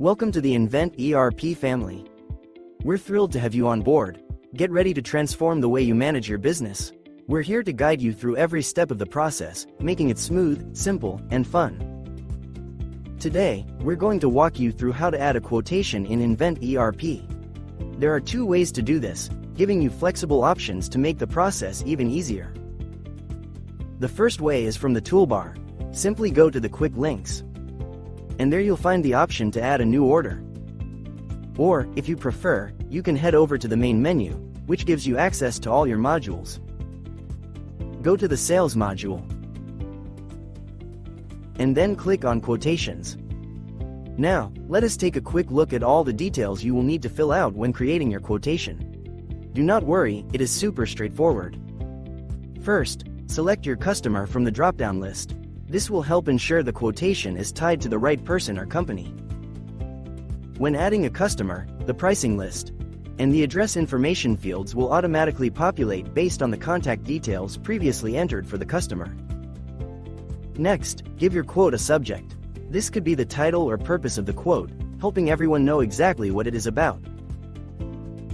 Welcome to the Invent ERP family. We're thrilled to have you on board. Get ready to transform the way you manage your business. We're here to guide you through every step of the process, making it smooth, simple, and fun. Today, we're going to walk you through how to add a quotation in Invent ERP. There are two ways to do this, giving you flexible options to make the process even easier. The first way is from the toolbar. Simply go to the quick links. And there you'll find the option to add a new order. Or, if you prefer, you can head over to the main menu, which gives you access to all your modules. Go to the Sales module. And then click on Quotations. Now, let us take a quick look at all the details you will need to fill out when creating your quotation. Do not worry, it is super straightforward. First, select your customer from the drop-down list. This will help ensure the quotation is tied to the right person or company. When adding a customer, the pricing list and the address information fields will automatically populate based on the contact details previously entered for the customer. Next, give your quote a subject. This could be the title or purpose of the quote, helping everyone know exactly what it is about.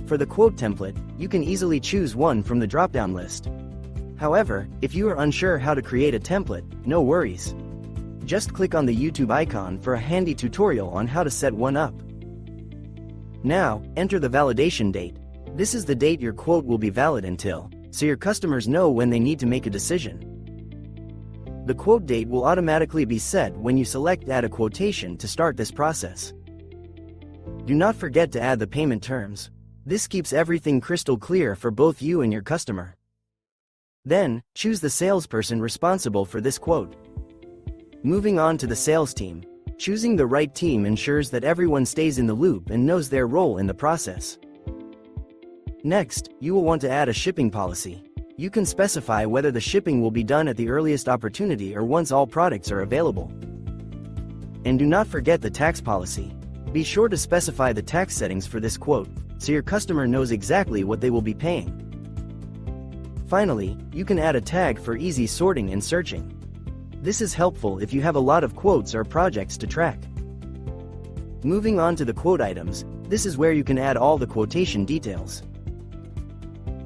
For the quote template, you can easily choose one from the drop-down list. However, if you are unsure how to create a template, no worries. Just click on the YouTube icon for a handy tutorial on how to set one up. Now, enter the validation date. This is the date your quote will be valid until, so your customers know when they need to make a decision. The quote date will automatically be set when you select Add a Quotation to start this process. Do not forget to add the payment terms. This keeps everything crystal clear for both you and your customer. Then, choose the salesperson responsible for this quote. Moving on to the sales team. Choosing the right team ensures that everyone stays in the loop and knows their role in the process. Next, you will want to add a shipping policy. You can specify whether the shipping will be done at the earliest opportunity or once all products are available. And do not forget the tax policy. Be sure to specify the tax settings for this quote, so your customer knows exactly what they will be paying. Finally, you can add a tag for easy sorting and searching. This is helpful if you have a lot of quotes or projects to track. Moving on to the quote items, this is where you can add all the quotation details.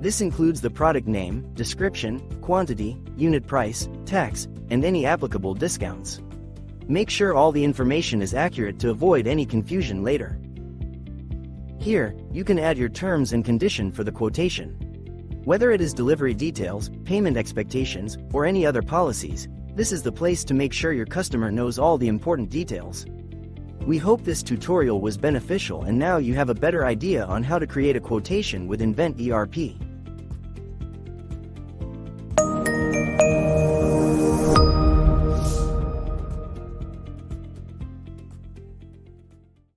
This includes the product name, description, quantity, unit price, tax, and any applicable discounts. Make sure all the information is accurate to avoid any confusion later. Here, you can add your terms and condition for the quotation. Whether it is delivery details, payment expectations, or any other policies, this is the place to make sure your customer knows all the important details. We hope this tutorial was beneficial and now you have a better idea on how to create a quotation with Invent ERP.